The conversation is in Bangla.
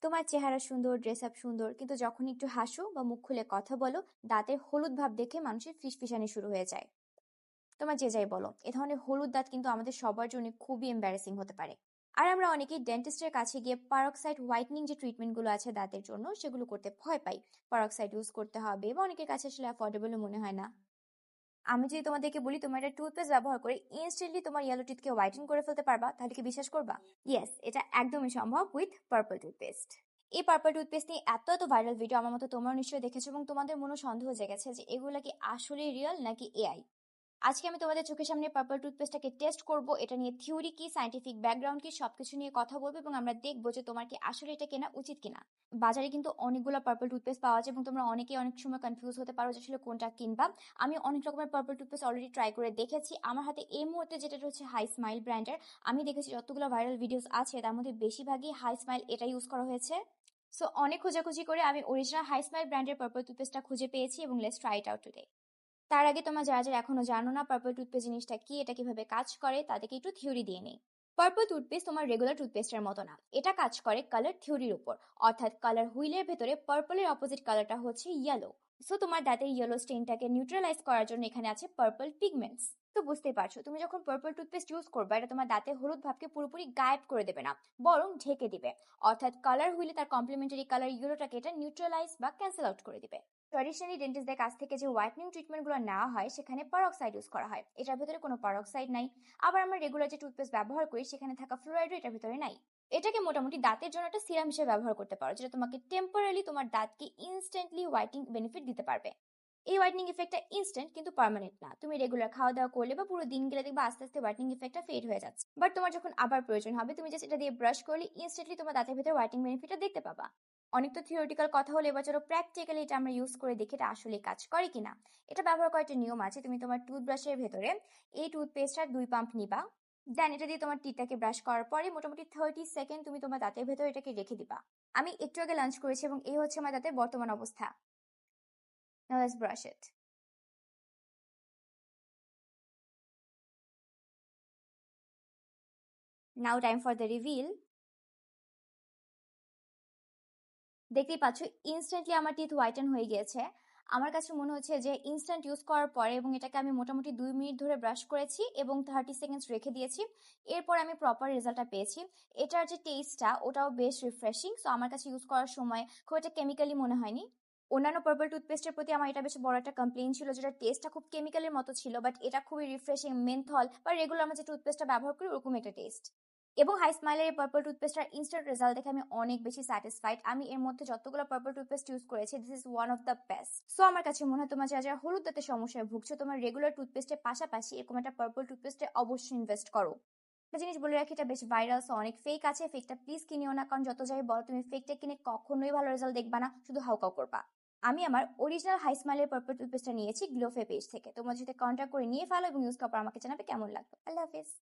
তোমার চেহারা সুন্দর, ড্রেস আপ সুন্দর, কিন্তু যখন একটু হাসো বা মুখ খুলে কথা বলো, দাঁতের হলুদ ভাব দেখে মানুষের ফিসফিসানি শুরু হয়ে যায়। তোমার যে যাই বলো, এ ধরনের হলুদ দাঁত কিন্তু আমাদের সবার জন্য খুবই এম্বারেসিং হতে পারে। আর আমরা অনেকেই ডেন্টিস্টের কাছে গিয়ে পারক্সাইড হোয়াইটনিং যে ট্রিটমেন্ট গুলো আছে দাঁতের জন্য, সেগুলো করতে ভয় পাই। পারক্সাইড ইউজ করতে হবে বা অনেকের কাছে আসলে অ্যাফোর্ডেবলও মনে হয় না। আমি যদি তোমাদেরকে বলি তোমার একটা টুথপেস্ট ব্যবহার করে ইনস্ট্যান্টলি তোমার ইয়েলো টিথকে হোয়াইটেন করে ফেলতে পারবা, তাহলে কি বিশ্বাস করবা? ইয়েস, এটা একদমই সম্ভব উইথ পার্পল টুথপেস্ট। এই পার্পল টুথপেস্ট নিয়ে এত এত ভাইরাল ভিডিও আমার মতো তোমরা নিশ্চয়ই দেখেছো, এবং তোমাদের মনে সন্দেহ জেগেছে যে এগুলা কি আসলে রিয়েল নাকি এআই। আজকে আমি তোমাদের চোখের সামনে পার্পল টুথপেস্টটাকে টেস্ট করব, এটা নিয়ে থিওরি কি, সাইন্টিফিক ব্যাকগ্রাউন্ড কি, সবকিছু নিয়ে কথা বলবো, এবং আমরা দেখবো যে তোমার কি আসলে এটা কেনা উচিত কিনা। বাজারে কিন্তু অনেকগুলো পার্পল টুথপেস্ট পাওয়া যায় এবং তোমরা অনেকেই অনেক সময় কনফিউজ হতে পারো যে আসলে কোনটা কিনবা। আমি অনেক রকমের পার্পল টুথপেস্ট অলরেডি ট্রাই করে দেখেছি। আমার হাতে এই মুহূর্তে যেটা হচ্ছে হাই স্মাইল ব্র্যান্ডের। আমি দেখেছি যতগুলো ভাইরাল ভিডিওস আছে তার মধ্যে বেশিরভাগই হাই স্মাইল এটা ইউজ করা হয়েছে। সো অনেক খোঁজাখুঁজি করে আমি অরিজিনাল হাই স্মাইল ব্র্যান্ডের পার্পল টুথপেস্টটা খুঁজে পেয়েছি, এবং let's try it out today. তার আগে তোমরা যারা যারা এখনো জানো না পার্পল টুথপেস্ট জিনিসটা কি, এটা কিভাবে কাজ করে, তাদেরকে একটু থিওরি দিয়ে নেই। পার্পল টুথপেস্ট তোমার রেগুলার টুথপেস্টের মতো না, এটা কাজ করে কালার থিওরির উপর। অর্থাৎ কালার হুইলের ভেতরে পার্পলের অপোজিট কালারটা হচ্ছে ইয়েলো। সো তোমার দাঁতের ইয়েলো স্টেইনটাকে নিউট্রালাইজ করার জন্য এখানে আছে পার্পল পিগমেন্টস। তো বুঝতেই পারছো, তুমি যখন পার্পল টুথপেস্ট ইউজ করবে, এটা তোমার দাঁতের হলুদ ভাবকে পুরোপুরি গায়েব করে দেবে না, বরং ঢেকে দিবে। অর্থাৎ কালার হুইলে তার কমপ্লিমেন্টারি কালার ইয়েলোটাকে এটা নিউট্রালাইজ বা ক্যান্সেল আউট করে দিবে। ট্র্যাডিশনালি ডেন্টিস্টদের কাছ থেকে যে হোয়াইটনিং ট্রিটমেন্টগুলো নেওয়া হয় সেখানে পারক্সাইড ইউজ করা হয়, এটার ভেতরে কোনো পারক্সাইড নাই। আবার আমরা রেগুলার যে টুথপেস্ট ব্যবহার করি সেখানে থাকা ফ্লোরাইডও এটার ভেতরে নাই। এটাকে মোটামুটি দাঁতের জন্য একটা সিরাম হিসেবে ব্যবহার করতে পারো, যেটা তোমাকে টেম্পোরারি তোমার দাঁতকে ইনস্ট্যান্টলি হোয়াইটনিং বেনিফিট দিতে পারবে। এই হোয়াইটনিং ইফেক্টটা ইনস্ট্যান্ট কিন্তু পার্মানেন্ট না, তুমি রেগুলার খাওয়া দাওয়া করলে বা পুরো দিন গেলে দেখবে আস্তে আস্তে হোয়াইটনিং ইফেক্টটা ফেড হয়ে যাচ্ছে। বাট তোমার যখন আবার প্রয়োজন হবে, তুমি জাস্ট এটা দিয়ে ব্রাশ করলে ইনস্ট্যান্টলি তোমার দাঁতের ভেতরে হোয়াইটনিং বেনিফিটটা দেখতে পাবা। অনেক তো থিওরিটিক্যাল কথা হলে, এবার চলো প্র্যাকটিক্যালি এটা আমরা ইউজ করে দেখি এটা আসলে কাজ করে কিনা। এটা ব্যবহার করার একটা নিয়ম আছে। তুমি তোমার টুথব্রাশের ভেতরে এই টুথপেস্টটার 2 পাম্প নিবা। দেন এটা দিয়ে তোমার টিথটাকে ব্রাশ করার পরে মোটামুটি 30 সেকেন্ড তুমি তোমার দাঁতের ভেতরে এটাকে রেখে দিবা। আমি একটু আগে লাঞ্চ করেছি এবং এই হচ্ছে আমার দাঁতের বর্তমান অবস্থা। Now let's brush it. Now time for the reveal. দেখতেই পাচ্ছ ইনস্ট্যান্টলি আমার টিথ হোয়াইটেন হয়ে গিয়েছে। আমার কাছে মনে হচ্ছে যে ইনস্ট্যান্ট ইউজ করার পরে, এবং এটাকে আমি মোটামুটি 2 মিনিট ধরে ব্রাশ করেছি এবং 30 সেকেন্ডস রেখে দিয়েছি, এরপর আমি প্রপার রেজাল্টটা পেয়েছি। এটার যে টেস্টটা ওটাও বেশ রিফ্রেশিং। সো আমার কাছে ইউজ করার সময় খুব একটা কেমিক্যালি মনে হয়নি। অন্যান্য পার্পল টুথপেস্টের প্রতি আমার এটা বেশ বড় একটা কমপ্লেইন ছিল, যেটা টেস্টটা খুব কেমিক্যালের মতো ছিল, বাট এটা খুবই রিফ্রেশিং, মেন্থল বা রেগুলার আমরা যে টুথপেস্টটা ব্যবহার করি ওরকম একটা টেস্ট। এবং হাই স্মাইলের এই পার্পল টুথপেস্টটার ইনস্ট্যান্ট রেজাল্ট দেখে আমি অনেক বেশি স্যাটিসফাইড। আমি এর মধ্যে যতগুলো পার্পল টুথপেস্ট ইউজ করেছি, this is one of the best. So আমার কাছে মনে হয় তোমার যারা যারা হলুদ দাঁতের সমস্যায় ভুগছো, তোমার রেগুলার টুথপেস্টের পাশাপাশি এরকম একটা পার্পল টুথপেস্টে অবশ্যই ইনভেস্ট করো। একটা জিনিস বলে রাখি, এটা বেশ ভাইরাল, সো অনেক ফেক আছে, ফেকটা প্লিজ কিনিও না, কারণ যত যাই বলো তুমি ফেকটা কিনে কখনোই ভালো রেজাল্ট দেখবা না, শুধু হাউকাউ করবা। আমি আমার অরিজিনাল হাই স্মাইলের পার্পল টুথপেস্টটা নিয়েছি গ্লোফে পেজ থেকে। তোমার সাথে কন্ট্যাক্ট করে নিয়ে ফেলো এবং ইউজ করার পর আমাকে জানাবে কেমন লাগলো। আল্লাহ হাফেজ।